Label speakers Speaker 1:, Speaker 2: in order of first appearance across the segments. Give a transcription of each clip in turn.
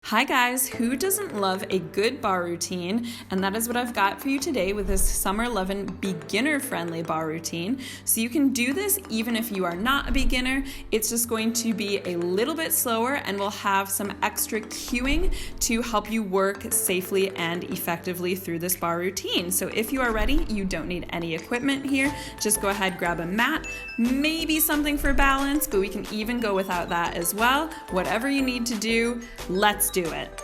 Speaker 1: Hi guys, who doesn't love a good bar routine? And that is what I've got for you today with this Summer Lovin' beginner-friendly bar routine. So you can do this even if you are not a beginner. It's just going to be a little bit slower and we'll have some extra cueing to help you work safely and effectively through this bar routine. So if you are ready, you don't need any equipment here. Just go ahead, grab a mat, maybe something for balance, but we can even go without that as well. Whatever you need to do, let's do it.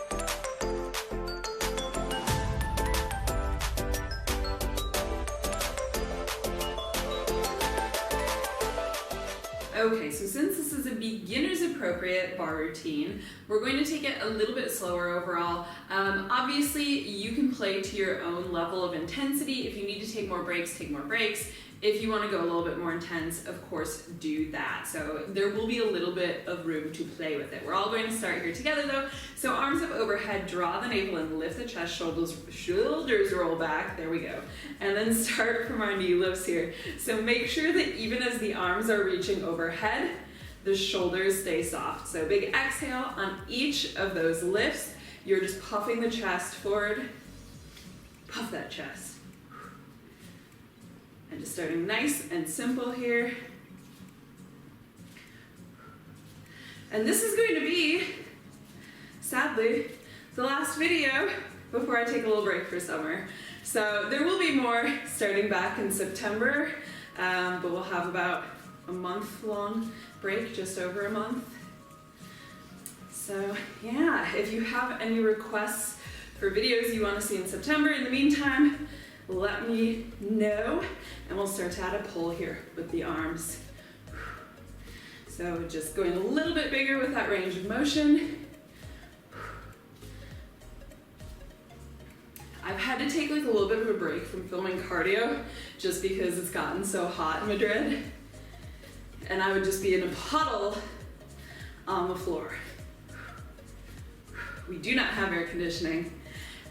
Speaker 1: Okay, so since this is a beginner's appropriate bar routine, we're going to take it a little bit slower overall. Obviously, you can play to your own level of intensity. If you need to take more breaks, take more breaks. If you want to go a little bit more intense, of course, do that. So there will be a little bit of room to play with it. We're all going to start here together though. So arms up overhead, draw the navel and lift the chest, shoulders roll back, there we go. And then start from our knee lifts here. So make sure that even as the arms are reaching overhead, the shoulders stay soft. So big exhale on each of those lifts. You're just puffing the chest forward, puff that chest. And just starting nice and simple here. And this is going to be, sadly, the last video before I take a little break for summer. So there will be more starting back in September, but we'll have about a month-long break, just over a month. So yeah, if you have any requests for videos you want to see in September, in the meantime, let me know, and we'll start to add a pull here with the arms. So just going a little bit bigger with that range of motion. I've had to take like a little bit of a break from filming cardio just because it's gotten so hot in Madrid, and I would just be in a puddle on the floor. We do not have air conditioning,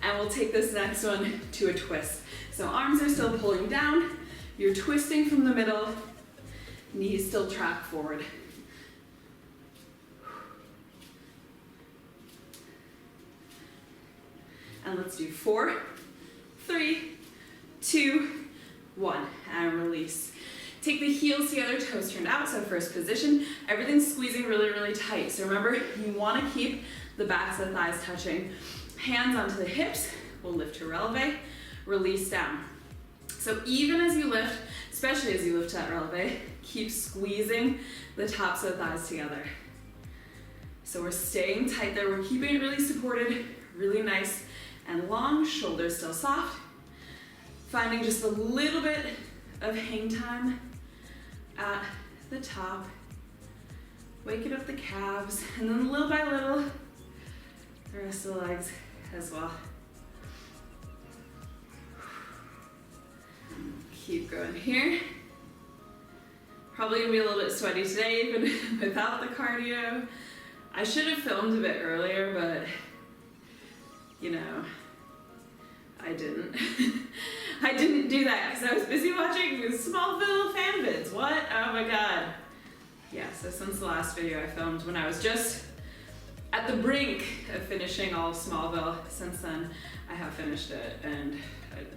Speaker 1: and we'll take this next one to a twist. So arms are still pulling down, you're twisting from the middle, knees still track forward. And let's do 4, 3, 2, 1, and release. Take the heels together, toes turned out, so first position. Everything's squeezing really, really tight. So remember, you want to keep the backs of the thighs touching. Hands onto the hips, we'll lift to releve, release down. So even as you lift, especially as you lift that releve, keep squeezing the tops of the thighs together. So we're staying tight there, we're keeping it really supported, really nice and long, shoulders still soft. Finding just a little bit of hang time at the top, waking up the calves, and then little by little, the rest of the legs as well. Keep going here. Probably gonna be a little bit sweaty today, even without the cardio. I should have filmed a bit earlier, but you know, I didn't. I didn't do that because I was busy watching Smallville fan vids. What? Oh my god. Yeah, so since the last video I filmed when I was just at the brink of finishing all of Smallville, since then I have finished it, and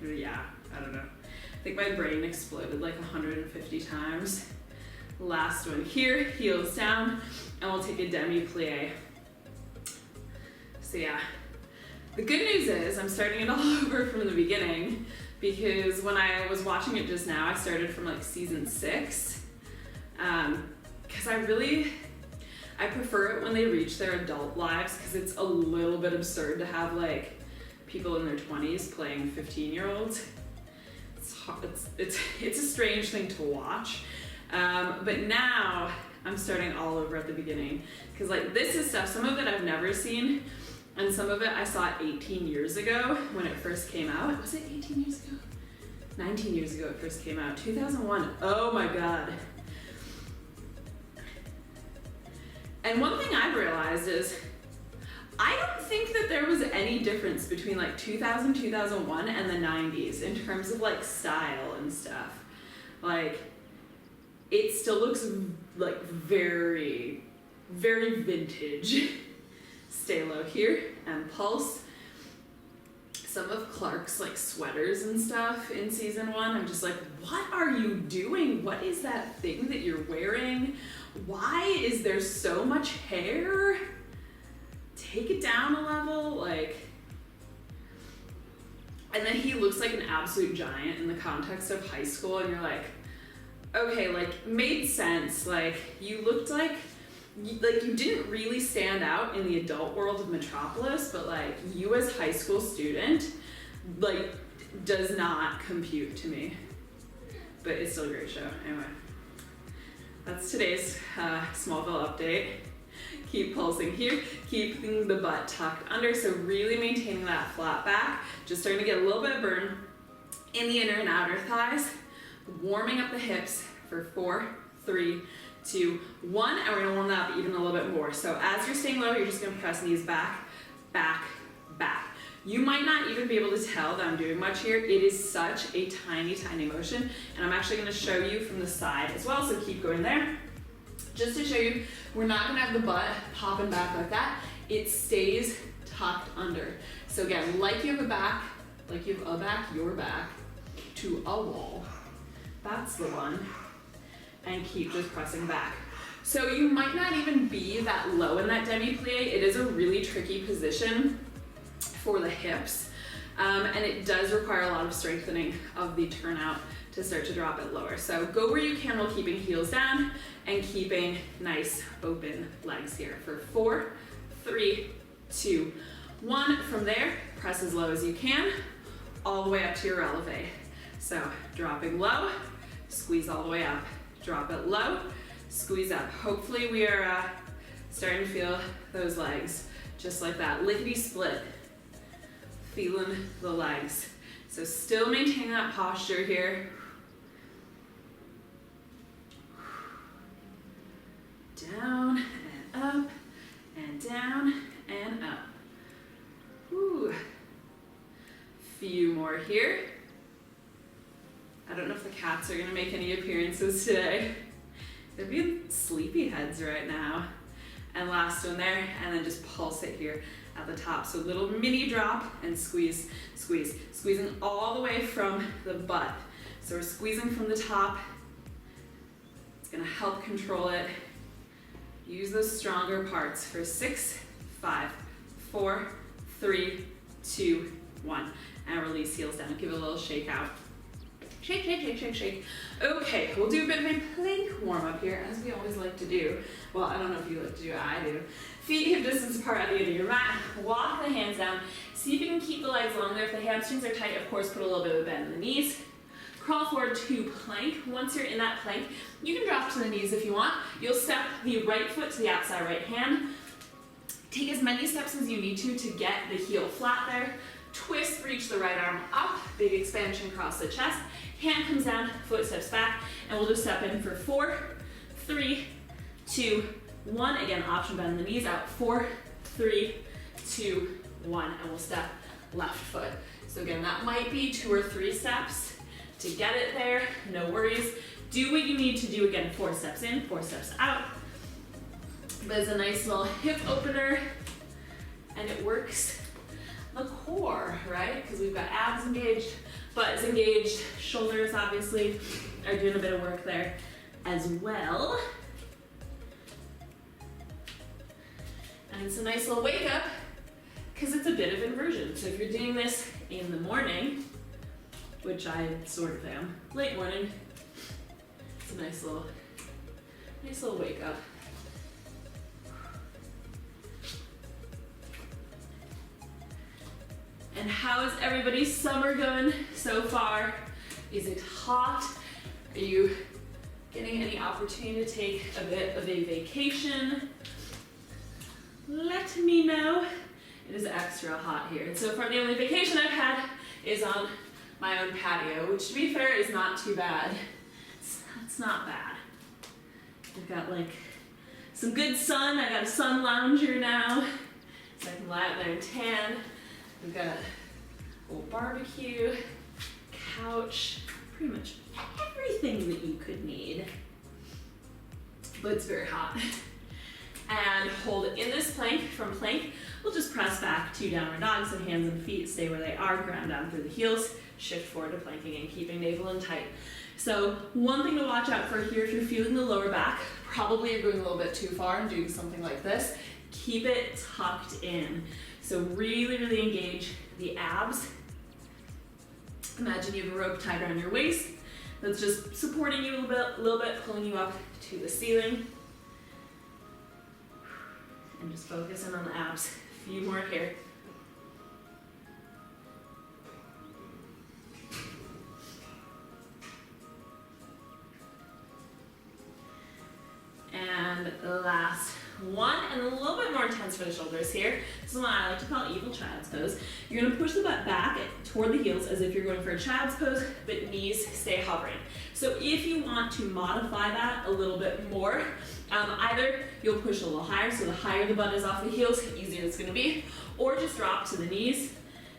Speaker 1: yeah, I don't know. I think my brain exploded like 150 times. Last one here, heels down, and we'll take a demi-plié. So yeah, the good news is I'm starting it all over from the beginning, because when I was watching it just now, I started from like season 6, because I prefer it when they reach their adult lives, because it's a little bit absurd to have like people in their 20s playing 15-year-olds. It's a strange thing to watch, but now I'm starting all over at the beginning, because like this is stuff, some of it I've never seen, and some of it I saw 18 years ago when it first came out. Was it 18 years ago? 19 years ago it first came out, 2001. Oh my god. And one thing I've realized is I don't think that there was any difference between like 2000, 2001 and the 90s in terms of like style and stuff. Like, it still looks like very, very vintage. Stay low here and pulse. Some of Clark's like sweaters and stuff in season 1, I'm just like, what are you doing? What is that thing that you're wearing? Why is there so much hair? Take it down a level, like. And then he looks like an absolute giant in the context of high school, and you're like, okay, like, made sense. Like, you looked like you didn't really stand out in the adult world of Metropolis, but like, you as high school student, like, does not compute to me. But it's still a great show. Anyway, that's today's Smallville update. Keep pulsing here, keeping the butt tucked under, so really maintaining that flat back, just starting to get a little bit of burn in the inner and outer thighs, warming up the hips for 4, 3, 2, 1, and we're gonna warm that up even a little bit more. So as you're staying low, you're just gonna press knees back, back, back. You might not even be able to tell that I'm doing much here. It is such a tiny, tiny motion, and I'm actually gonna show you from the side as well, so keep going there. Just to show you, we're not gonna have the butt popping back like that. It stays tucked under. So again, like you have a back, your back to a wall. That's the one. And keep just pressing back. So you might not even be that low in that demi-plie. It is a really tricky position for the hips. And it does require a lot of strengthening of the turnout to start to drop it lower. So go where you can while keeping heels down and keeping nice open legs here for 4, 3, 2, 1. From there, press as low as you can, all the way up to your releve. So dropping low, squeeze all the way up. Drop it low, squeeze up. Hopefully we are starting to feel those legs, just like that. Lickety split, feeling the legs. So still maintaining that posture here. Down and up, and down and up. Whew. Few more here. I don't know if the cats are gonna make any appearances today. They're being sleepy heads right now. And last one there, and then just pulse it here at the top. So little mini drop and squeeze, squeeze. Squeezing all the way from the butt. So we're squeezing from the top. It's gonna help control it. Use those stronger parts for 6, 5, 4, 3, 2, 1. And release, heels down. Give it a little shake out. Shake, shake, shake, shake, shake. Okay, we'll do a bit of a plank warm up here, as we always like to do. Well, I don't know if you like to do it, I do. Feet hip distance apart at the end of your mat. Walk the hands down. See if you can keep the legs long there. If the hamstrings are tight, of course, put a little bit of a bend in the knees. Crawl forward to plank. Once you're in that plank, you can drop to the knees if you want. You'll step the right foot to the outside right hand. Take as many steps as you need to get the heel flat there. Twist, reach the right arm up. Big expansion across the chest. Hand comes down, foot steps back, and we'll just step in for 4, 3, 2, 1. Again, option bend the knees out. 4, 3, 2, 1, and we'll step left foot. So again, that might be 2 or 3 steps to get it there. No worries. Do what you need to do. Again, 4 steps in, 4 steps out. But it's a nice little hip opener, and it works the core, right? Because we've got abs engaged, butt is engaged, shoulders obviously are doing a bit of work there as well. And it's a nice little wake up because it's a bit of inversion. So if you're doing this in the morning, which I sort of am, late morning, it's a nice little wake up. And how is everybody's summer going so far? Is it hot? Are you getting any opportunity to take a bit of a vacation? Let me know. It is extra hot here. And so far the only vacation I've had is on my own patio, which to be fair is not too bad. It's not bad. I've got like some good sun. I got a sun lounger now, so I can lie out there and tan. We've got a little barbecue, couch, pretty much everything that you could need. But it's very hot. And hold in this plank. From plank, we'll just press back to downward dog, so hands and feet stay where they are, ground down through the heels, shift forward to planking and keeping navel in tight. So one thing to watch out for here, if you're feeling the lower back, probably you're going a little bit too far and doing something like this, keep it tucked in. So really, really engage the abs. Imagine you have a rope tied around your waist that's just supporting you a little bit, pulling you up to the ceiling. And just focus in on the abs. A few more here. And the last one, and a little bit more intense for the shoulders here. This is one I like to call evil child's pose. You're gonna push the butt back toward the heels as if you're going for a child's pose, but knees stay hovering. So if you want to modify that a little bit more, either you'll push a little higher, so the higher the butt is off the heels, the easier it's gonna be, or just drop to the knees,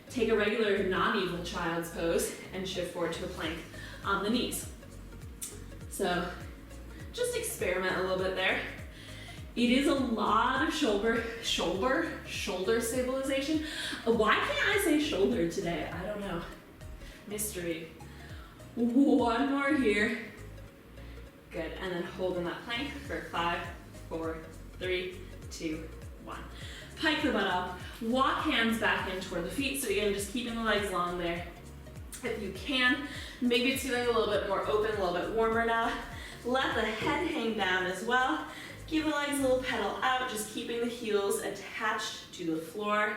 Speaker 1: take a regular non-evil child's pose, and shift forward to a plank on the knees. So just experiment a little bit there. It is a lot of shoulder stabilization. Why can't I say shoulder today? I don't know. Mystery. One more here. Good, and then hold in that plank for 5, 4, 3, 2, 1. Pike the butt up, walk hands back in toward the feet, so again, just keeping the legs long there. If you can, maybe it's feeling a little bit more open, a little bit warmer now. Let the head hang down as well. Give the legs a little pedal out, just keeping the heels attached to the floor.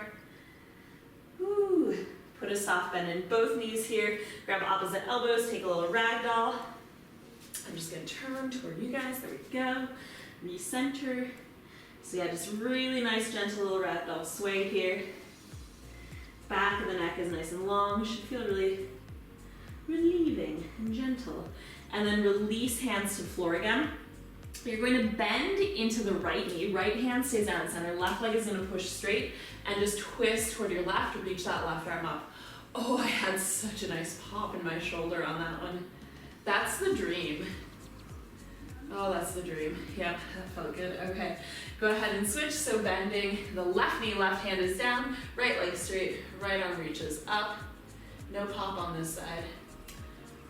Speaker 1: Ooh. Put a soft bend in both knees here. Grab opposite elbows, take a little ragdoll. I'm just gonna turn toward you guys, there we go. Recenter. So yeah, just really nice, gentle little ragdoll sway here. Back of the neck is nice and long. Should feel really relieving and gentle. And then release hands to floor again. You're going to bend into the right knee. Right hand stays down center. Left leg is gonna push straight and just twist toward your left. Reach that left arm up. Oh, I had such a nice pop in my shoulder on that one. That's the dream. Oh, that's the dream. Yep, that felt good. Okay, go ahead and switch. So bending the left knee, left hand is down, right leg straight, right arm reaches up. No pop on this side.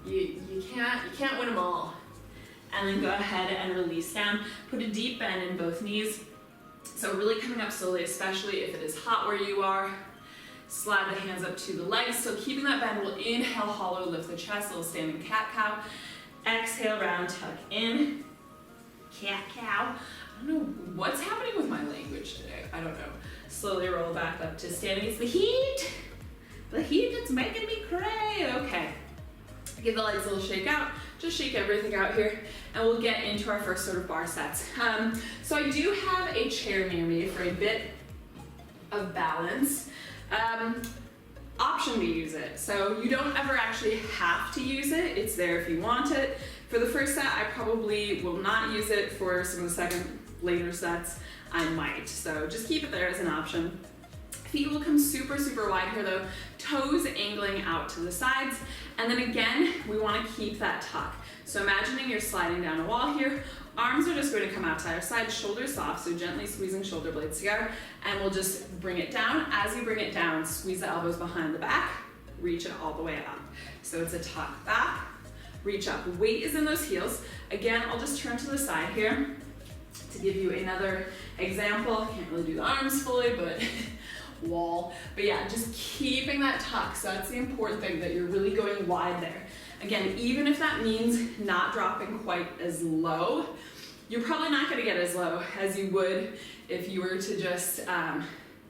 Speaker 1: You can't win them all. And then go ahead and release down. Put a deep bend in both knees. So really coming up slowly, especially if it is hot where you are. Slide the hands up to the legs. So keeping that bend, we'll inhale, hollow, lift the chest, little standing cat-cow. Exhale, round, tuck in. Cat-cow. I don't know what's happening with my language today. I don't know. Slowly roll back up to standing. It's the heat. The heat that's making me cray. Okay. Give the legs a little shake out. Just shake everything out here. And we'll get into our first sort of bar sets. So I do have a chair near me for a bit of balance. Option to use it. So you don't ever actually have to use it. It's there if you want it. For the first set, I probably will not use it. For some of the later sets, I might. So just keep it there as an option. Feet will come super, super wide here though. Toes angling out to the sides. And then again, we want to keep that tuck. So imagining you're sliding down a wall here. Arms are just going to come out to our side, shoulders soft, so gently squeezing shoulder blades together, and we'll just bring it down. As you bring it down, squeeze the elbows behind the back, reach it all the way up. So it's a tuck back, reach up. Weight is in those heels. Again, I'll just turn to the side here to give you another example. Can't really do the arms fully, but wall. But yeah, just keeping that tuck. So that's the important thing, that you're really going wide there. Again, even if that means not dropping quite as low, you're probably not going to get as low as you would if you were to just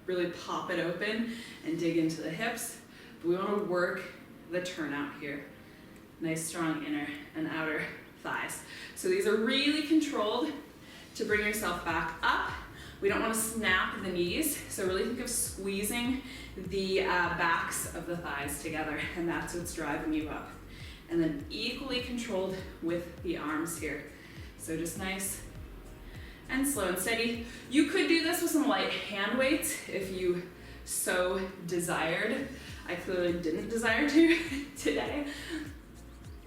Speaker 1: really pop it open and dig into the hips. But we want to work the turnout here. Nice strong inner and outer thighs. So these are really controlled to bring yourself back up. We don't want to snap the knees, so really think of squeezing the backs of the thighs together, and that's what's driving you up. And then equally controlled with the arms here. So just nice and slow and steady. You could do this with some light hand weights if you so desired. I clearly didn't desire to today,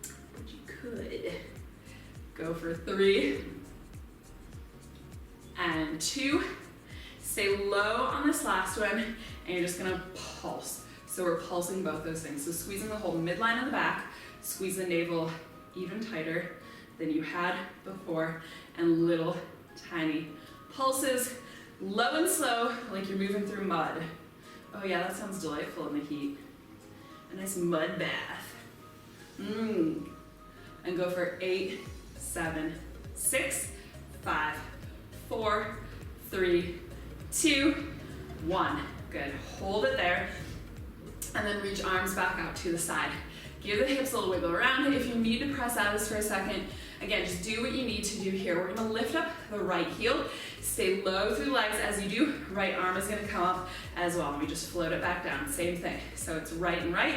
Speaker 1: but you could. Go for 3, and 2. Stay low on this last one, and you're just gonna pulse. So we're pulsing both those things. So squeezing the whole midline of the back, squeeze the navel even tighter than you had before, and little tiny pulses, low and slow, like you're moving through mud. Oh yeah, that sounds delightful in the heat. A nice mud bath. And go for 8, 7, 6, 5, 4, 3, 2, 1. Good, hold it there. And then reach arms back out to the side. Give the hips a little wiggle around. If you need to press out of this for a second, again, just do what you need to do here. We're gonna lift up the right heel. Stay low through the legs as you do. Right arm is gonna come up as well. We just float it back down, same thing. So it's right and right,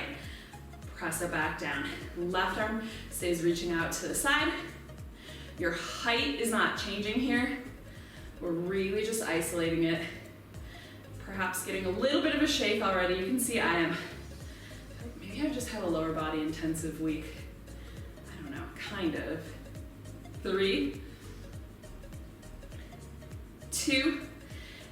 Speaker 1: press it back down. Left arm stays reaching out to the side. Your height is not changing here. We're really just isolating it. Perhaps getting a little bit of a shake already. You can see I am. Maybe I've just had a lower body intensive week. I don't know, kind of. 3, 2,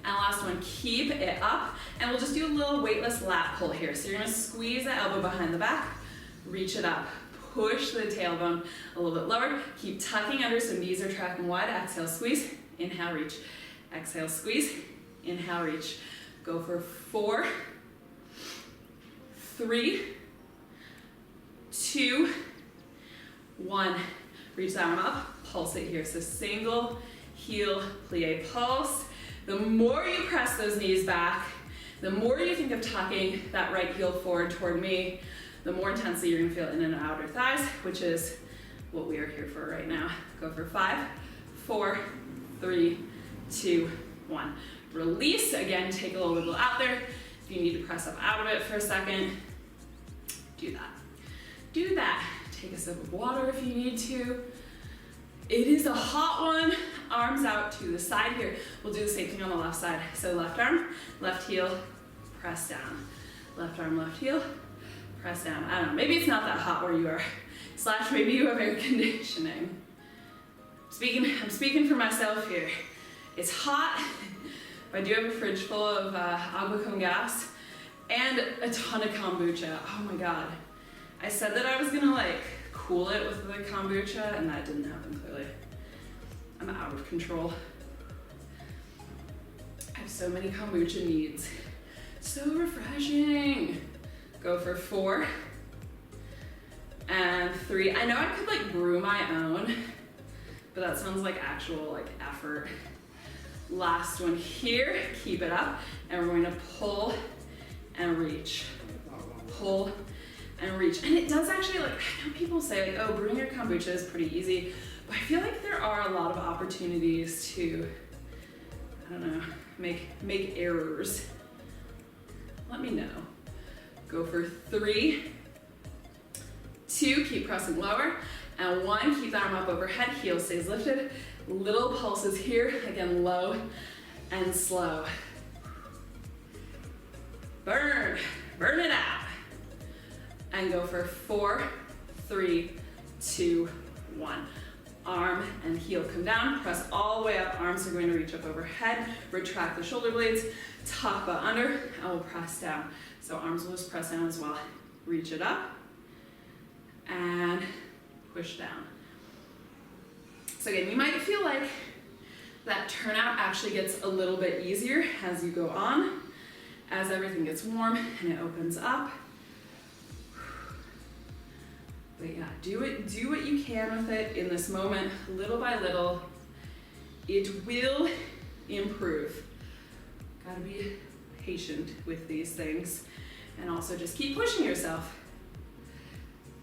Speaker 1: and last one, keep it up. And we'll just do a little weightless lat pull here. So you're gonna squeeze the elbow behind the back, reach it up, push the tailbone a little bit lower, keep tucking under so knees are tracking wide. Exhale, squeeze, inhale, reach. Exhale, squeeze, inhale, reach. Go for 4, 3, 2, 1. Reach that one up, pulse it here. So single heel plie pulse. The more you press those knees back, the more you think of tucking that right heel forward toward me, the more intensely you're gonna feel in and outer thighs, which is what we are here for right now. Go for 5, 4, 3, 2, 1. Release, again, take a little wiggle out there. If you need to press up out of it for a second, do that. Do that. Take a sip of water if you need to. It is a hot one. Arms out to the side here. We'll do the same thing on the left side. So left arm, left heel, press down. Left arm, left heel, press down. I don't know, maybe it's not that hot where you are. Slash maybe you have air conditioning. I'm speaking for myself here. It's hot. I do have a fridge full of agua con gas and a ton of kombucha. Oh my God. I said that I was gonna like cool it with the kombucha and that didn't happen clearly. I'm out of control. I have so many kombucha needs. So refreshing. Go for 4 and 3. I know I could like brew my own, but that sounds like actual like effort. Last one here, keep it up, and we're going to pull and reach. Pull and reach. And it does actually, like, I know people say, like, oh, brewing your kombucha is pretty easy, but I feel like there are a lot of opportunities to, I don't know, make errors. Let me know. Go for 3, 2, keep pressing lower, and 1, keep the arm up overhead, heel stays lifted. Little pulses here, again, low and slow. Burn it out. And go for 4, 3, 2, 1. Arm and heel come down, press all the way up. Arms are going to reach up overhead, retract the shoulder blades, tuck butt under, and we'll press down. So arms will just press down as well. Reach it up and push down. So again, you might feel like that turnout actually gets a little bit easier as you go on, as everything gets warm and it opens up. But yeah, do what you can with it in this moment, little by little. It will improve. Gotta be patient with these things and also just keep pushing yourself.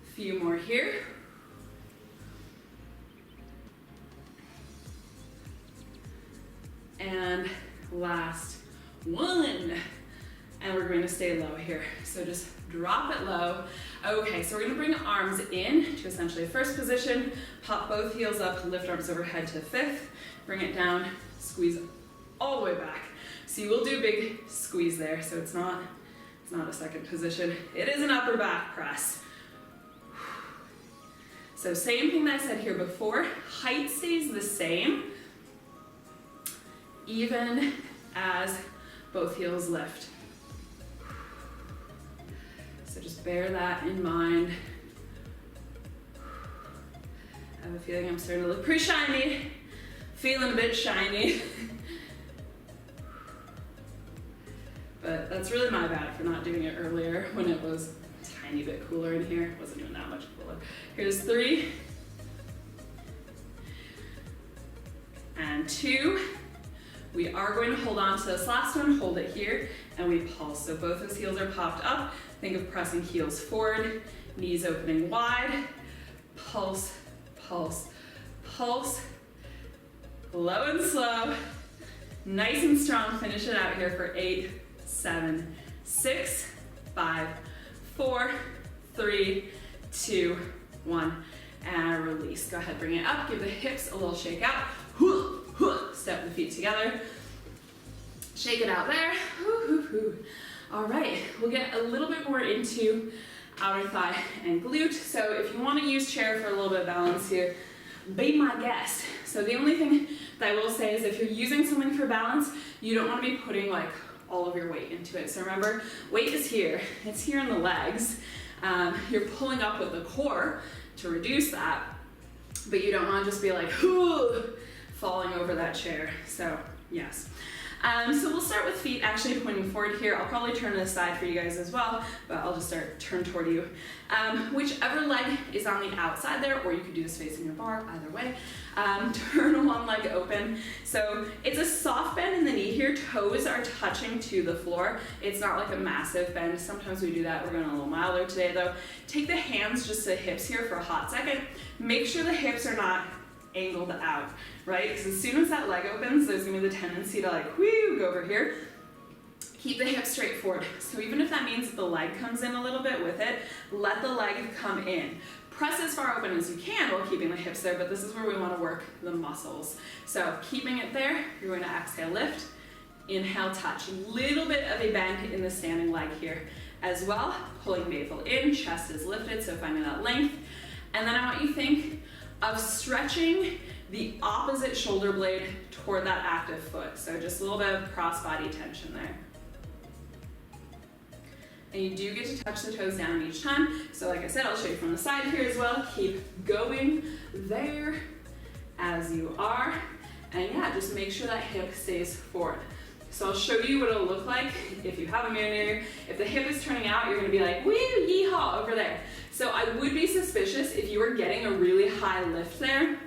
Speaker 1: A few more here. And last one. And we're going to stay low here. So just drop it low. Okay, so we're gonna bring arms in to essentially a first position, pop both heels up, lift arms overhead to 5th, bring it down, squeeze all the way back. So you will do a big squeeze there, so it's not a second position. It is an upper back press. So same thing that I said here before, height stays the same. even as both heels lift. So just bear that in mind. I have a feeling I'm starting to look pretty shiny, feeling a bit shiny. But that's really my bad for not doing it earlier when it was a tiny bit cooler in here. It wasn't even that much cooler. Here's 3. And 2. We are going to hold on to this last one, hold it here, and we pulse. So both those heels are popped up. Think of pressing heels forward, knees opening wide, pulse, pulse, pulse, low and slow, nice and strong. Finish it out here for 8, 7, 6, 5, 4, 3, 2, 1, and release. Go ahead, bring it up, give the hips a little shake out. Step the feet together, shake it out there. All right, we'll get a little bit more into outer thigh and glute. So if you want to use chair for a little bit of balance here, be my guest. So the only thing that I will say is if you're using something for balance, you don't want to be putting like all of your weight into it. So remember, weight is here. It's here in the legs. You're pulling up with the core to reduce that, but you don't want to just be like, falling over that chair. So yes. So we'll start with feet actually pointing forward here. I'll probably turn to the side for you guys as well, but I'll just turn toward you. Whichever leg is on the outside there, or you could do this facing your bar, either way. Turn one leg open. So it's a soft bend in the knee here. Toes are touching to the floor. It's not like a massive bend. Sometimes we do that. We're going a little milder today though. Take the hands just to hips here for a hot second. Make sure the hips are not angled out, right? Because as soon as that leg opens, there's gonna be the tendency to like, go over here. Keep the hips straight forward. So even if that means the leg comes in a little bit with it, let the leg come in. Press as far open as you can while keeping the hips there, but this is where we wanna work the muscles. So keeping it there, you're going to exhale, lift, inhale, touch. A little bit of a bend in the standing leg here as well. Pulling navel in, chest is lifted, so finding that length. And then I want you to think of stretching the opposite shoulder blade toward that active foot. So just a little bit of cross-body tension there. And you do get to touch the toes down each time. So like I said, I'll show you from the side here as well. Keep going there as you are. And yeah, just make sure that hip stays forward. So I'll show you what it'll look like if you have a mirror near you. If the hip is turning out, you're gonna be like, woo, yeehaw, over there. So I would be suspicious if you were getting a really high lift there.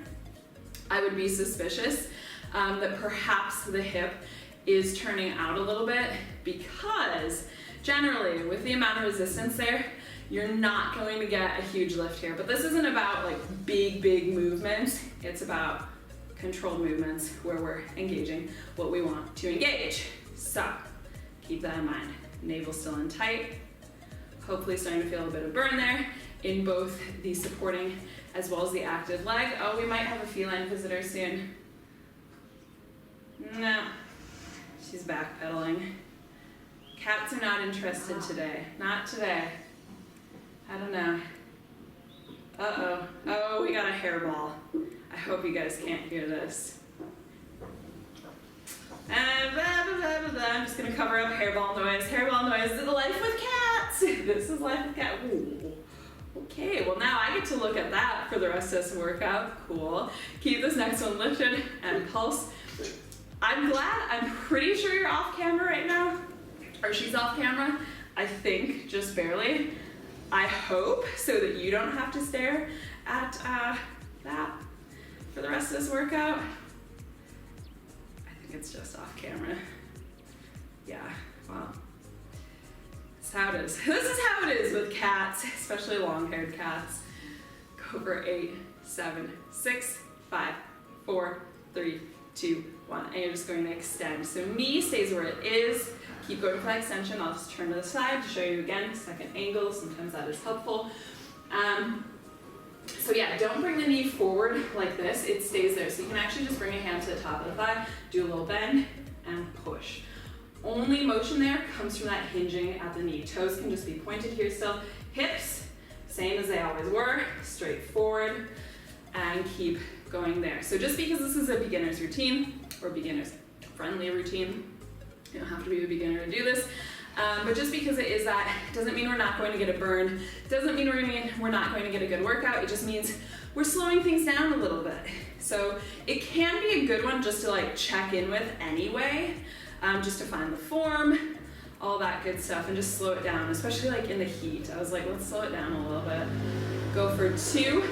Speaker 1: I would be suspicious that perhaps the hip is turning out a little bit, because generally with the amount of resistance there, you're not going to get a huge lift here. But this isn't about like big movements. It's about controlled movements where we're engaging what we want to engage. So keep that in mind. Navel still in tight. Hopefully starting to feel a bit of burn there in both the supporting as well as the active leg. Oh, we might have a feline visitor soon. No, she's backpedaling. Cats are not interested today. Not today. I don't know. Uh-oh. Oh, we got a hairball. I hope you guys can't hear this. And blah, blah, blah, blah. I'm just gonna cover up hairball noise. Hairball noise is life with cats. This is life with cats. Ooh. Okay, well now I get to look at that for the rest of this workout. Cool. Keep this next one lifted and pulse. I'm pretty sure you're off camera right now. Or she's off camera. I think, just barely. I hope, so that you don't have to stare at that for the rest of this workout. I think it's just off camera. Yeah, well, that's how it is. This is how it is with cats, especially long-haired cats. Go for 8, 7, 6, 5, 4, 3, 2, 1. And you're just going to extend. So knee stays where it is. Keep going for that extension. I'll just turn to the side to show you again, second angle. Sometimes that is helpful. So yeah, don't bring the knee forward like this. It stays there. So you can actually just bring a hand to the top of the thigh, do a little bend, and push. Only motion there comes from that hinging at the knee. Toes can just be pointed here still. Hips, same as they always were, straight forward, and keep going there. So just because this is a beginner's routine, or beginner's friendly routine. You don't have to be a beginner to do this. But just because it is that, doesn't mean we're not going to get a burn, doesn't mean we're not going to get a good workout, it just means we're slowing things down a little bit. So it can be a good one just to like check in with anyway, just to find the form, all that good stuff, and just slow it down, especially like in the heat. I was like, let's slow it down a little bit. Go for 2,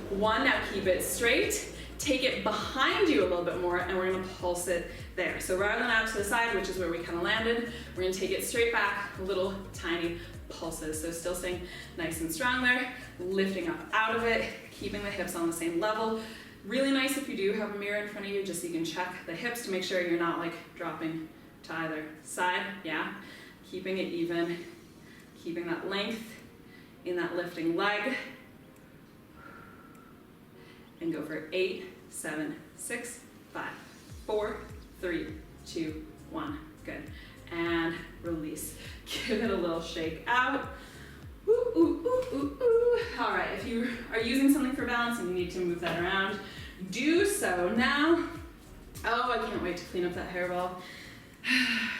Speaker 1: 1, now keep it straight. Take it behind you a little bit more, and we're gonna pulse it there. So rather than out to the side, which is where we kind of landed, we're gonna take it straight back, little tiny pulses. So still staying nice and strong there, lifting up out of it, keeping the hips on the same level. Really nice if you do have a mirror in front of you, just so you can check the hips to make sure you're not like dropping to either side, yeah? Keeping it even, keeping that length in that lifting leg. And go for 8, 7, 6, 5, 4, 3, 2, 1. Good. And release. Give it a little shake out. Ooh, ooh, ooh, ooh, ooh. All right, if you are using something for balance and you need to move that around, do so now. Oh, I can't wait to clean up that hairball.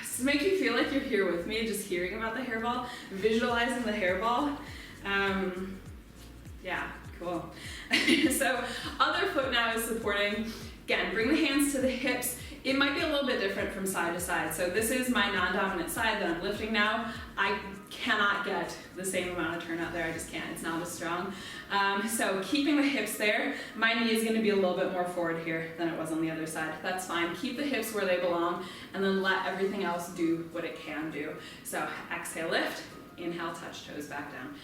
Speaker 1: Does it make you feel like you're here with me, just hearing about the hairball, visualizing the hairball? Yeah, cool. So other foot now is supporting. Again, bring the hands to the hips. It might be a little bit different from side to side. So this is my non-dominant side that I'm lifting now. I cannot get the same amount of turnout there. I just can't. It's not as strong. So keeping the hips there. My knee is going to be a little bit more forward here than it was on the other side. That's fine. Keep the hips where they belong, and then let everything else do what it can do. So exhale, lift. Inhale, touch toes back down.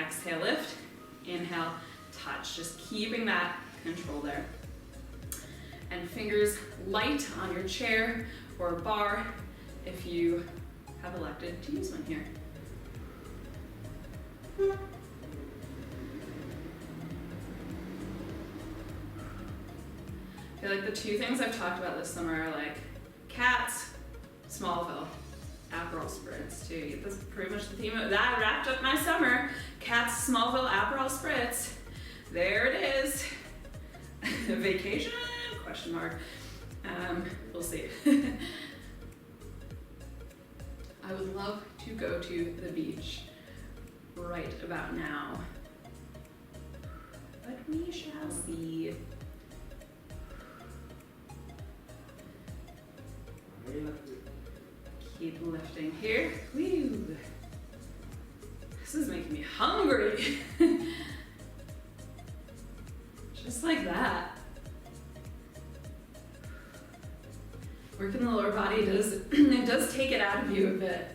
Speaker 1: Exhale, lift. Inhale, touch. Just keeping that control there. And fingers light on your chair or bar if you have elected to use one here. I feel like the two things I've talked about this summer are like cats, Smallville, Aperol Spritz too. That's pretty much the theme of that. Wrapped up my summer. Cats, Smallville, Aperol Spritz. There it is. Vacation? Question mark. We'll see. I would love to go to the beach right about now, but we shall see. Keep lifting here. Woo. This is making me hungry. Just like that. Working the lower body it does take it out of you a bit.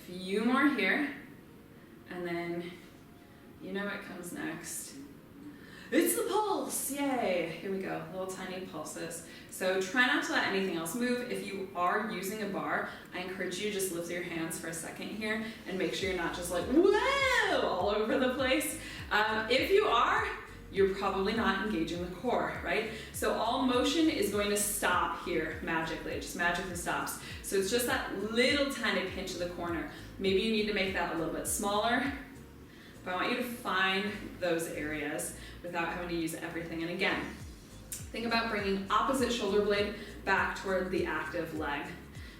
Speaker 1: Few more here, and then you know what comes next. It's the pulse, yay! Here we go, little tiny pulses. So try not to let anything else move. If you are using a bar, I encourage you to just lift your hands for a second here and make sure you're not just like, whoa, all over the place. If you are, you're probably not engaging the core, right? So all motion is going to stop here magically. It just magically stops. So it's just that little tiny pinch of the corner. Maybe you need to make that a little bit smaller, but I want you to find those areas without having to use everything. And again, think about bringing opposite shoulder blade back toward the active leg.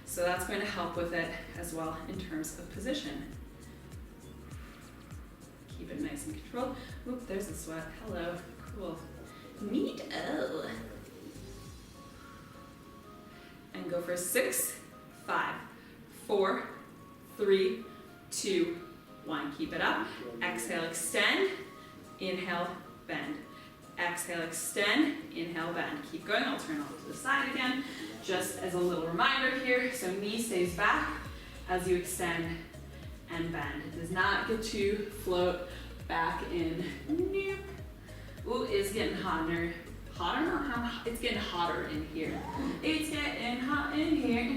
Speaker 1: So that's going to help with it as well in terms of position. Keep it nice and controlled. Oop, there's the sweat. Hello. Cool. Neat-o. And go for 6, 5, 4, 3, 2, 1. Keep it up. Exhale, extend. Inhale, bend. Exhale, extend. Inhale, bend. Keep going. I'll turn off to the side again. Just as a little reminder here. So knee stays back as you extend and bend. It does not get to float back in. Ooh, it's getting hotter. It's getting hotter in here. It's getting hot in here.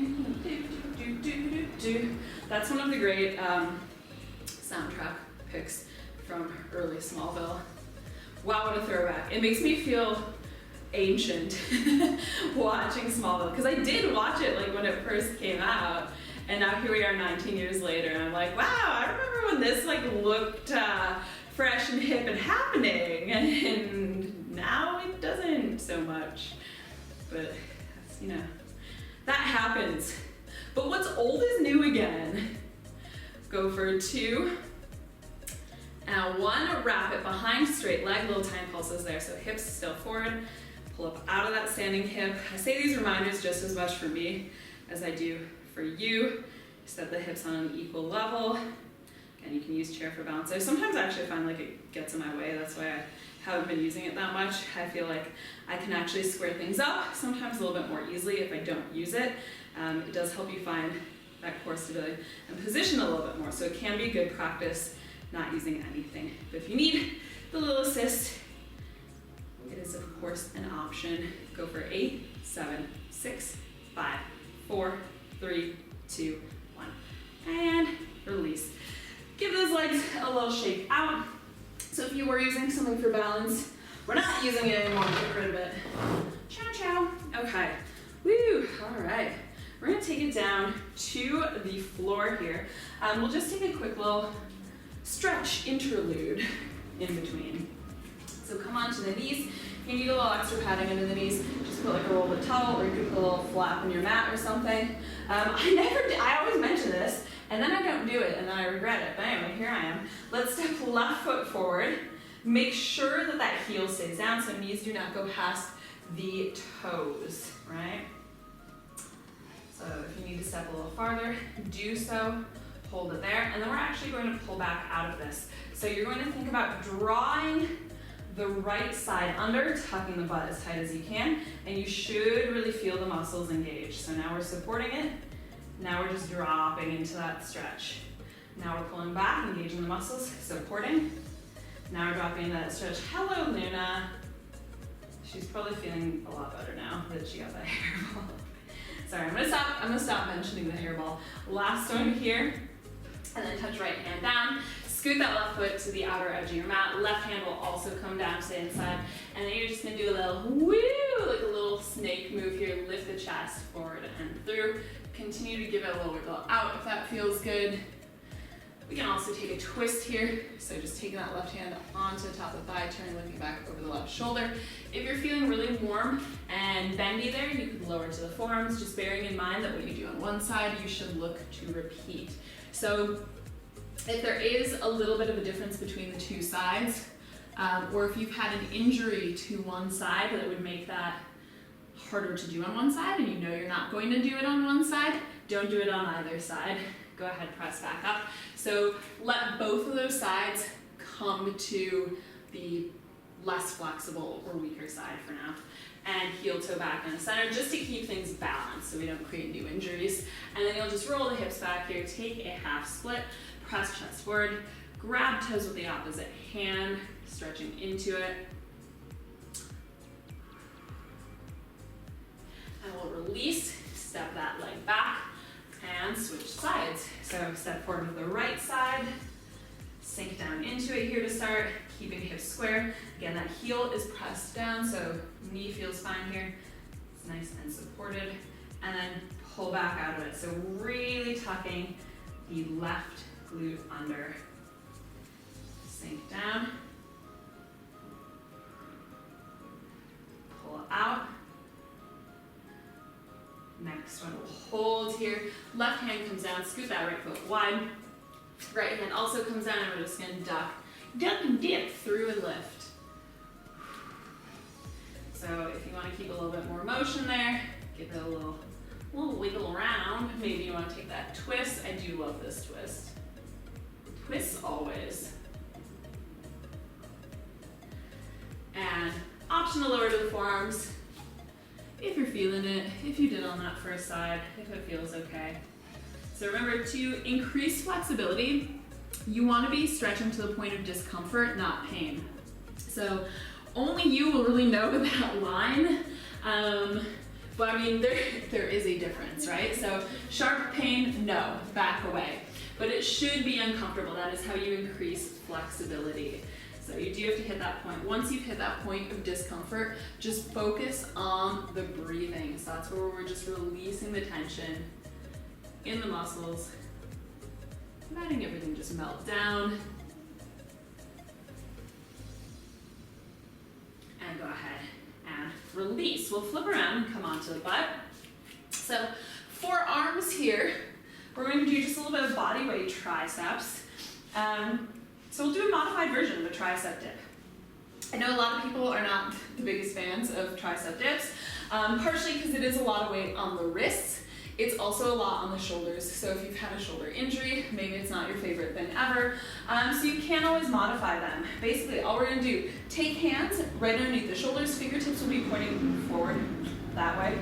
Speaker 1: That's one of the great soundtrack picks from early Smallville. Wow, what a throwback. It makes me feel ancient watching Smallville, because I did watch it like when it first came out, and now here we are 19 years later, and I'm like, wow, I remember when this like looked fresh and hip and happening, and now it doesn't so much. But, you know, that happens. But what's old is new again. Go for 2. Now 1, wrap it behind, straight leg, little tiny pulses there. So hips still forward, pull up out of that standing hip. I say these reminders just as much for me as I do for you. Set the hips on an equal level. Again, you can use chair for balance. I sometimes actually find like it gets in my way. That's why I haven't been using it that much. I feel like I can actually square things up, sometimes a little bit more easily if I don't use it. It does help you find that core stability and position a little bit more. So it can be good practice not using anything. But if you need the little assist, it is of course an option. Go for 8, 7, 6, 5, 4, 3, 2, 1. And release. Give those legs a little shake out. So if you were using something for balance, we're not using it anymore. Get rid of it. Ciao, ciao. Okay. Woo. All right. We're going to take it down to the floor here. We'll just take a quick little stretch interlude in between. So come onto the knees. If you need a little extra padding under the knees, just put like a roll of towel, or you could put a little flap in your mat or something. I always mention this, and then I don't do it, and then I regret it. But anyway, here I am. Let's step left foot forward. Make sure that that heel stays down, so knees do not go past the toes, right? So if you need to step a little farther, do so. Hold it there, and then we're actually going to pull back out of this. So you're going to think about drawing the right side under, tucking the butt as tight as you can, and you should really feel the muscles engage. So now we're supporting it. Now we're just dropping into that stretch. Now we're pulling back, engaging the muscles, supporting. Now we're dropping into that stretch. Hello, Luna. She's probably feeling a lot better now that she got that hairball. Sorry, I'm gonna stop mentioning the hairball. Last one here, and then touch right hand down. Scoot that left foot to the outer edge of your mat. Left hand will also come down to the inside. And then you're just gonna do a little woo, like a little snake move here. Lift the chest forward and through. Continue to give it a little wiggle out if that feels good. We can also take a twist here. So just taking that left hand onto the top of the thigh, turning, looking back over the left shoulder. If you're feeling really warm and bendy there, you can lower to the forearms, just bearing in mind that what you do on one side, you should look to repeat. So if there is a little bit of a difference between the two sides, or if you've had an injury to one side that would make that harder to do on one side, and you know you're not going to do it on one side, don't do it on either side. Go ahead, press back up. So let both of those sides come to the less flexible or weaker side for now. And heel toe back in the center just to keep things balanced so we don't create new injuries. And then you'll just roll the hips back here, take a half split, press chest forward, grab toes with the opposite hand, stretching into it. And we'll release, step that leg back, and switch sides. So step forward with the right side, sink down into it here to start, keeping hips square. Again, that heel is pressed down, so knee feels fine here. It's nice and supported. And then pull back out of it. So really tucking the left glute under. Sink down. Pull out. Next one, we'll hold here. Left hand comes down, scoot that right foot wide. Right hand also comes down, and we're just gonna duck and dip through and lift. So if you wanna keep a little bit more motion there, give it a little wiggle around. Maybe you wanna take that twist. I do love this twist. Twists always. And option to lower to the forearms. If you're feeling it, if you did on that first side, if it feels okay. So remember, to increase flexibility, you want to be stretching to the point of discomfort, not pain. So only you will really know that line. But I mean, there is a difference, right? So sharp pain, no, back away. But it should be uncomfortable. That is how you increase flexibility. So you do have to hit that point. Once you've hit that point of discomfort, just focus on the breathing. So that's where we're just releasing the tension in the muscles, letting everything just melt down. And go ahead and release. We'll flip around and come onto the butt. So forearms here. We're going to do just a little bit of body weight triceps. So we'll do a modified version of a tricep dip. I know a lot of people are not the biggest fans of tricep dips, partially because it is a lot of weight on the wrists. It's also a lot on the shoulders, so if you've had a shoulder injury, maybe it's not your favorite thing ever. So you can always modify them. Basically, all we're gonna do, take hands right underneath the shoulders, fingertips will be pointing forward that way.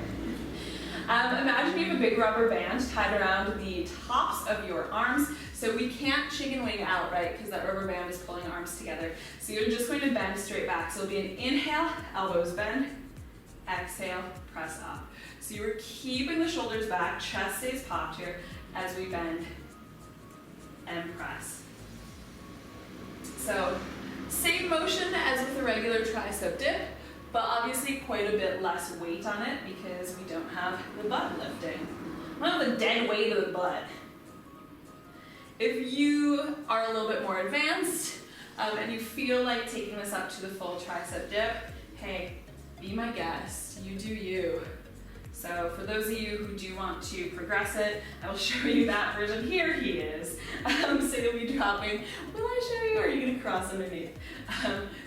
Speaker 1: Imagine you have a big rubber band tied around the tops of your arms, so we can't chicken wing out, right, because that rubber band is pulling arms together. So you're just going to bend straight back. So it'll be an inhale, elbows bend, exhale, press up. So you're keeping the shoulders back, chest stays popped here as we bend and press. So same motion as with a regular tricep dip, but obviously quite a bit less weight on it because we don't have the butt lifting. We don't have the dead weight of the butt. If you are a little bit more advanced and you feel like taking this up to the full tricep dip, hey, be my guest, you do you. So for those of you who do want to progress it, I will show you that version. Here he is. So you'll be dropping. Will I show you or are you going to cross underneath?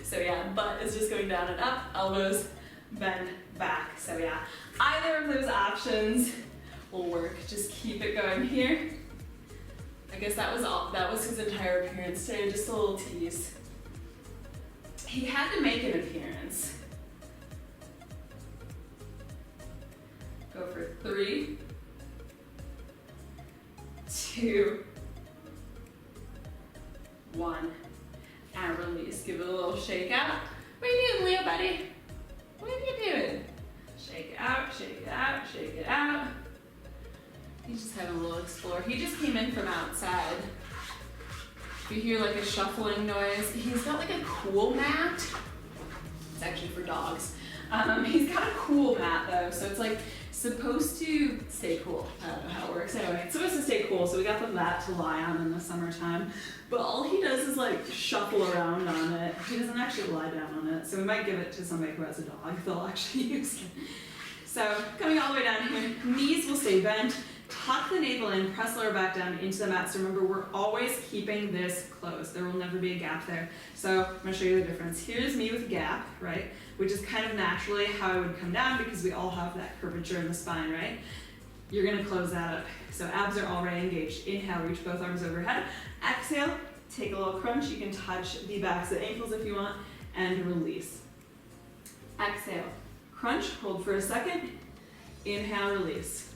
Speaker 1: So yeah, butt is just going down and up, elbows bend back. So yeah, either of those options will work. Just keep it going here. I guess that was all. That was his entire appearance today, just a little tease. He had to make an appearance. Go for 3, 2, 1, and release. Give it a little shake out. What are you doing, Leo, buddy? What are you doing? Shake it out, shake it out, shake it out. He's just having a little explore. He just came in from outside. If you hear like a shuffling noise, he's got like a cool mat. It's actually for dogs. He's got a cool mat though, so it's like supposed to stay cool. I don't know how it works. Anyway, it's supposed to stay cool, so we got the mat to lie on in the summertime. But all he does is like shuffle around on it. He doesn't actually lie down on it, so we might give it to somebody who has a dog. They'll actually use it. So coming all the way down here, knees will stay bent. Tuck the navel in, press lower back down into the mat. So remember, we're always keeping this closed. There will never be a gap there. So I'm gonna show you the difference. Here's me with a gap, right? Which is kind of naturally how I would come down because we all have that curvature in the spine, right? You're gonna close that up. So abs are already engaged. Inhale, reach both arms overhead. Exhale, take a little crunch. You can touch the backs of the ankles if you want, and release. Exhale, crunch, hold for a second. Inhale, release.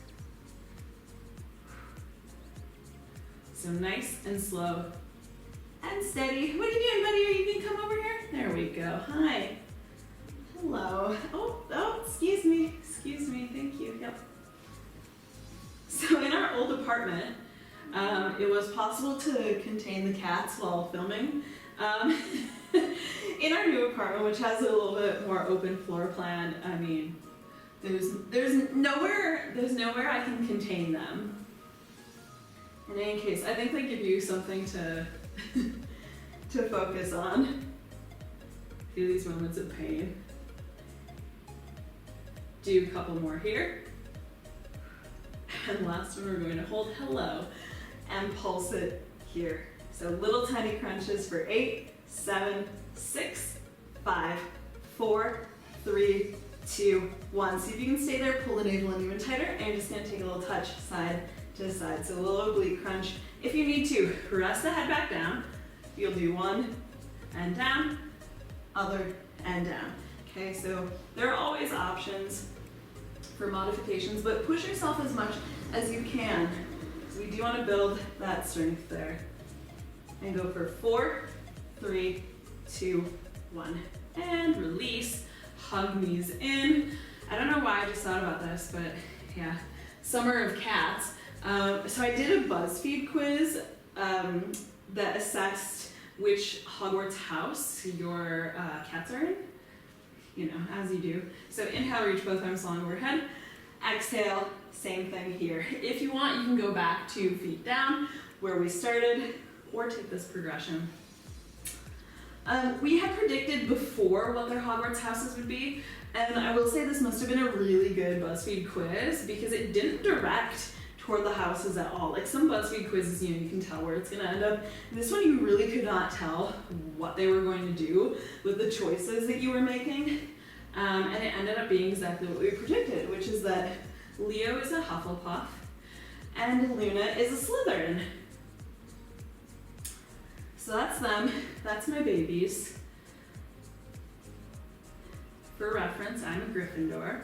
Speaker 1: So nice and slow and steady. What are you doing, buddy? Are you gonna come over here? There we go. Hi. Hello. Oh, excuse me. Excuse me. Thank you. Yep. So in our old apartment, it was possible to contain the cats while filming. In our new apartment, which has a little bit more open floor plan, I mean, there's nowhere I can contain them. In any case, I think they give you something to to focus on. Feel these moments of pain. Do a couple more here. And last one, we're going to hold hello and pulse it here. So little tiny crunches for 8, 7, 6, 5, 4, 3, 2, 1. See if you can stay there, pull the navel in even tighter, and you're just gonna take a little touch side to side. So a little oblique crunch. If you need to, rest the head back down. You'll do one and down, other and down. Okay, so there are always options for modifications, but push yourself as much as you can. So we do want to build that strength there. And go for 4, 3, 2, 1. And release. Hug knees in. I don't know why I just thought about this, but yeah, summer of cats. So I did a BuzzFeed quiz that assessed which Hogwarts house your cats are in. You know, as you do. So inhale, reach both arms long overhead. Exhale, same thing here. If you want, you can go back 2 feet down where we started, or take this progression. We had predicted before what their Hogwarts houses would be, and I will say this must have been a really good BuzzFeed quiz because it didn't direct toward the houses at all. Like some BuzzFeed quizzes, you can tell where it's gonna end up. This one, you really could not tell what they were going to do with the choices that you were making. And it ended up being exactly what we predicted, which is that Leo is a Hufflepuff and Luna is a Slytherin. So that's them, that's my babies. For reference, I'm a Gryffindor.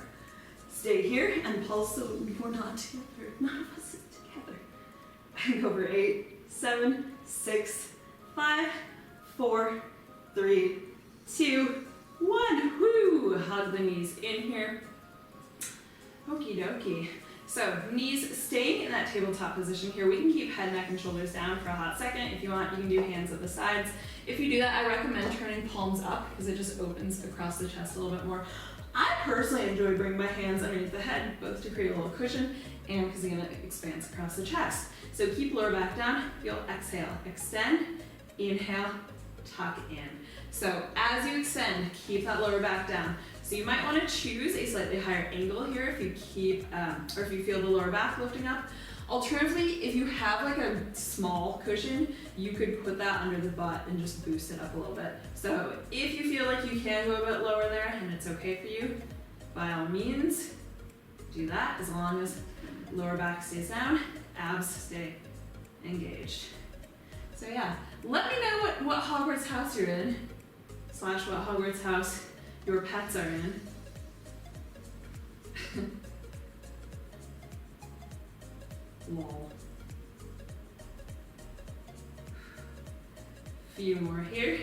Speaker 1: Stay here and pulse so we're not together. None of us is together. And over 8, 7, 6, 5, 4, 3, 2, 1. Woo! Hug the knees in here. Okie dokie. So knees staying in that tabletop position here. We can keep head, neck, and shoulders down for a hot second. If you want, you can do hands at the sides. If you do that, I recommend turning palms up because it just opens across the chest a little bit more. I personally enjoy bringing my hands underneath the head, both to create a little cushion and because again, it expands across the chest. So keep lower back down, you'll exhale, extend, inhale, tuck in. So as you extend, keep that lower back down. So you might want to choose a slightly higher angle here if you keep, or if you feel the lower back lifting up. Alternatively, if you have like a small cushion, you could put that under the butt and just boost it up a little bit. So if you feel like you can go a bit lower there and it's okay for you, by all means, do that as long as lower back stays down, abs stay engaged. So yeah, let me know what Hogwarts house you're in, / what Hogwarts house your pets are in. Lol. Few more here.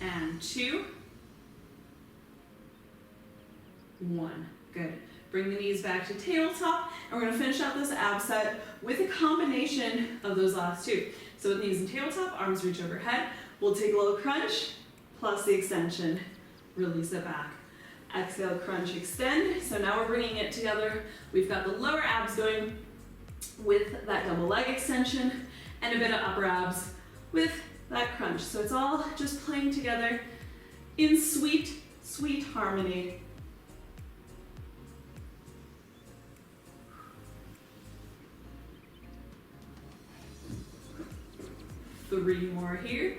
Speaker 1: And 2, 1. Good. Bring the knees back to tabletop, and we're gonna finish out this ab set with a combination of those last two. So with knees and tabletop, arms reach overhead. We'll take a little crunch, plus the extension, release it back. Exhale, crunch, extend. So now we're bringing it together. We've got the lower abs going with that double leg extension and a bit of upper abs with that crunch. So it's all just playing together in sweet, sweet harmony. Three more here.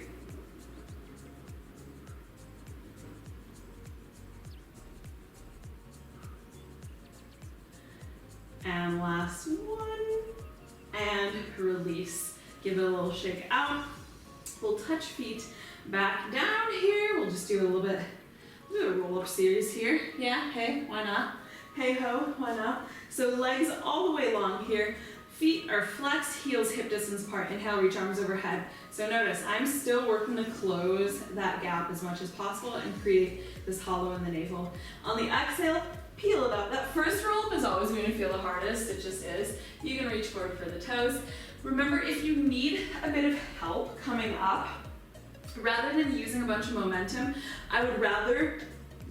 Speaker 1: And last one, and release. Give it a little shake out. We'll touch feet back down here. We'll just do a little bit of a roll-up series here. Yeah, hey, why not? Hey ho, why not? So legs all the way long here. Feet are flexed, heels hip distance apart. Inhale, reach arms overhead. So notice, I'm still working to close that gap as much as possible and create this hollow in the navel. On the exhale, peel it up. That first roll up is always going to feel the hardest, it just is. You can reach forward for the toes. Remember, if you need a bit of help coming up, rather than using a bunch of momentum, I would rather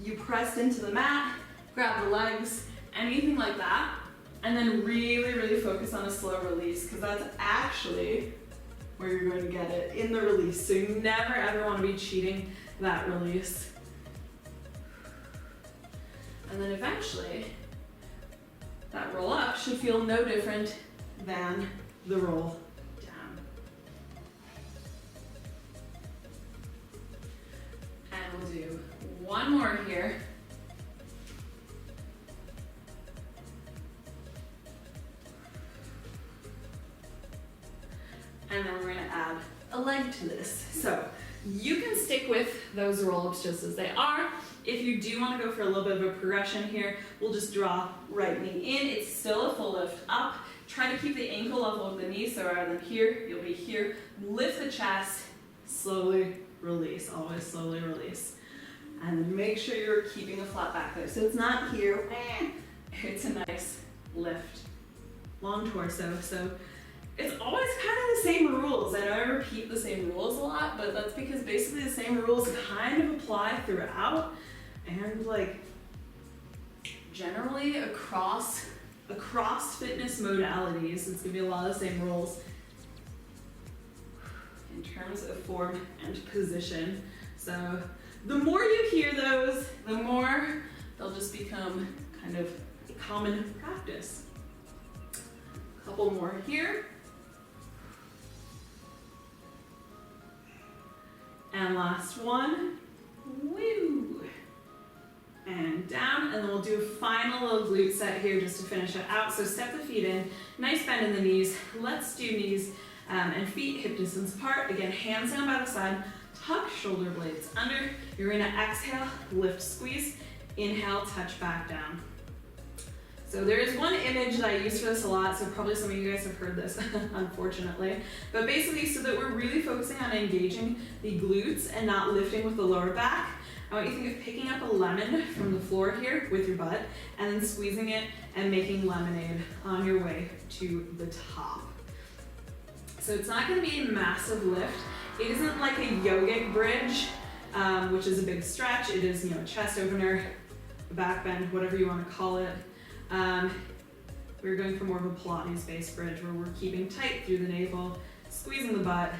Speaker 1: you pressed into the mat, grab the legs, anything like that, and then really, really focus on a slow release, because that's actually where you're going to get it, in the release. So you never ever want to be cheating that release. And then eventually, that roll up should feel no different than the roll down. And we'll do one more here. And then we're going to add a leg to this. So you can stick with those roll-ups just as they are. If you do want to go for a little bit of a progression here, we'll just draw right knee in. It's still a full lift up. Try to keep the ankle level with the knee, so rather than here, you'll be here. Lift the chest, slowly release, always slowly release. And then make sure you're keeping a flat back there. So it's not here, it's a nice lift. Long torso, so it's always kind of the same rules. I know I repeat the same rules a lot, but that's because basically the same rules kind of apply throughout. And like, generally across fitness modalities, it's gonna be a lot of the same rules. terms of form and position. So the more you hear those, the more they'll just become kind of a common practice. A couple more here. And last one. Woo! And down, and then we'll do a final little glute set here just to finish it out. So step the feet in, nice bend in the knees. Let's do knees and feet hip distance apart. Again, hands down by the side, tuck shoulder blades under. You're gonna exhale, lift, squeeze, inhale, touch back down. So there is one image that I use for this a lot, so probably some of you guys have heard this, unfortunately. But basically, so that we're really focusing on engaging the glutes and not lifting with the lower back, I want you to think of picking up a lemon from the floor here with your butt and then squeezing it and making lemonade on your way to the top. So it's not going to be a massive lift. It isn't like a yogic bridge, which is a big stretch. It is, a chest opener, a back bend, whatever you want to call it. We're going for more of a Pilates-based bridge where we're keeping tight through the navel, squeezing the butt,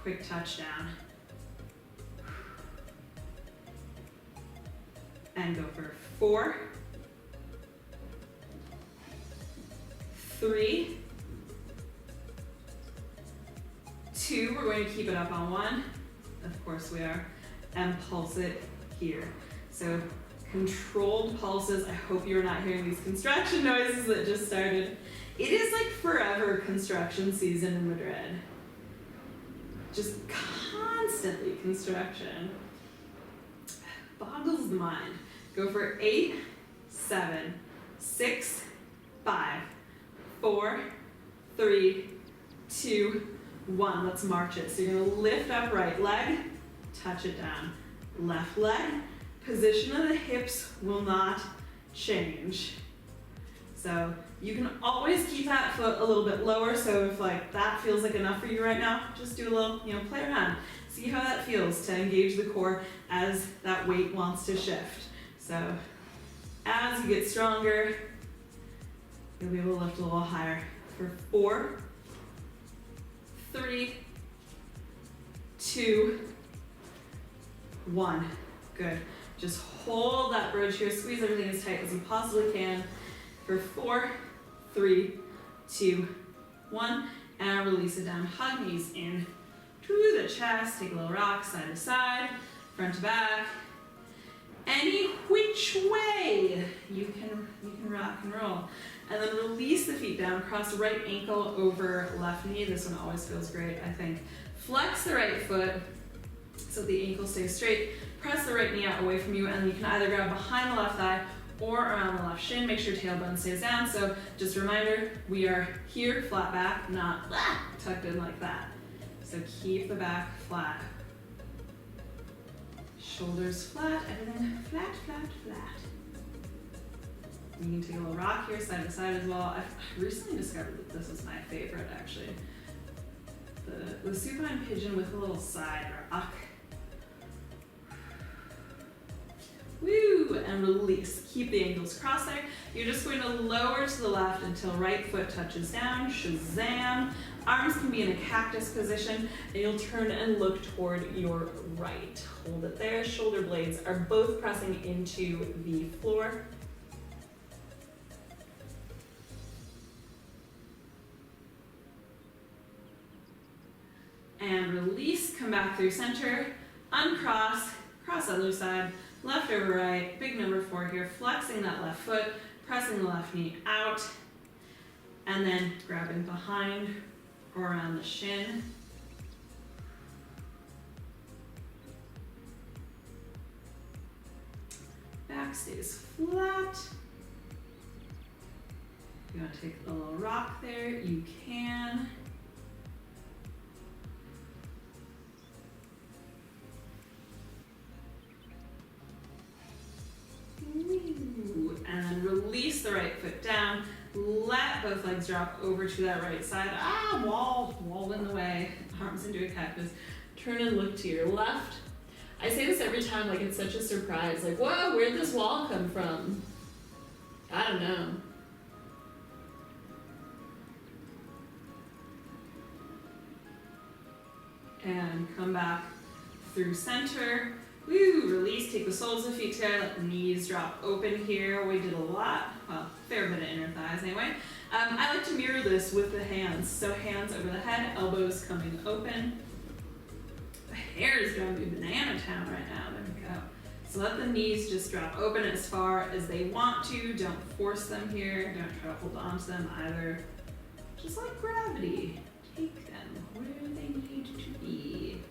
Speaker 1: quick touch down. And go for 4, 3, 2, we're going to keep it up on 1, of course we are, and pulse it here. So controlled pulses. I hope you're not hearing these construction noises that just started. It is like forever construction season in Madrid. Just constantly construction. Boggles the mind. Go for 8, 7, 6, 5, 4, 3, 2, 1. Let's march it. So you're going to lift up right leg, touch it down. Left leg, position of the hips will not change. So you can always keep that foot a little bit lower. So if that feels like enough for you right now, just do a little, play around. See how that feels to engage the core as that weight wants to shift. So as you get stronger, you'll be able to lift a little higher for 4, 3, 2, 1. Good. Just hold that bridge here. Squeeze everything as tight as you possibly can for 4, 3, 2, 1. And release it down. Hug knees in to the chest. Take a little rock side to side, front to back. Any which way you can rock and roll. And then release the feet down. Cross right ankle over left knee. This one always feels great, I think. Flex the right foot so the ankle stays straight. Press the right knee out away from you, and you can either grab behind the left thigh or around the left shin. Make sure tailbone stays down. So just a reminder, we are here, flat back, not tucked in like that. So keep the back flat. Shoulders flat, everything flat, flat, flat. You can take a little rock here, side to side as well. I've recently discovered that this is my favorite, actually. The supine pigeon with a little side rock. Woo, and release. Keep the ankles crossed there. You're just going to lower to the left until right foot touches down. Shazam. Arms can be in a cactus position, and you'll turn and look toward your right. Hold it there. Shoulder blades are both pressing into the floor. And release, come back through center, uncross, cross other side, left over right, big number 4 here, flexing that left foot, pressing the left knee out, and then grabbing behind or around the shin. Back stays flat. You want to take a little rock there, you can. And then release the right foot down. Let both legs drop over to that right side. Wall in the way. Arms into a cactus. Turn and look to your left. I say this every time, like it's such a surprise. Like, whoa, where'd this wall come from? I don't know. and come back through center. Woo, release, take the soles of the feet together, let the knees drop open here. We did a lot, well, fair bit of inner thighs anyway. I like to mirror this with the hands. So hands over the head, elbows coming open. The hair is going to be banana town right now, there we go. So let the knees just drop open as far as they want to. Don't force them here, don't try to hold on to them either. Just like gravity, take them where they need to be.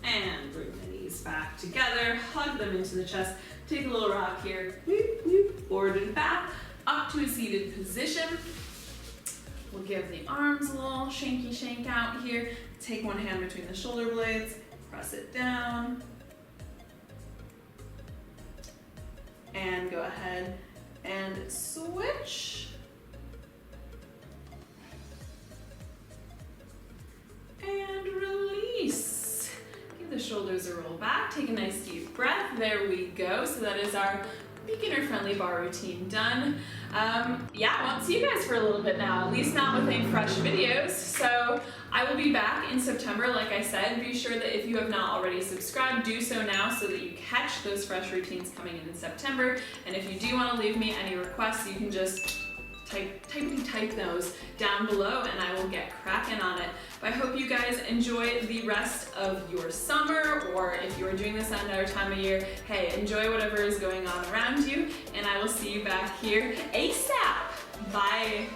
Speaker 1: And bring the knees back together, hug them into the chest. Take a little rock here, whoop, whoop, forward and back, up to a seated position. We'll give the arms a little shanky shank out here. Take one hand between the shoulder blades, press it down. And go ahead and switch. And release. Give the shoulders a roll back. Take a nice deep breath. There we go. So that is our beginner-friendly bar routine done. Yeah, I won't see you guys for a little bit now, at least not with any fresh videos. So I will be back in September, like I said. Be sure that if you have not already subscribed, do so now so that you catch those fresh routines coming in September. And if you do want to leave me any requests, you can just type those down below and I will get cracking on it. But I hope you guys enjoy the rest of your summer, or if you are doing this at another time of year, hey, enjoy whatever is going on around you, and I will see you back here ASAP. Bye.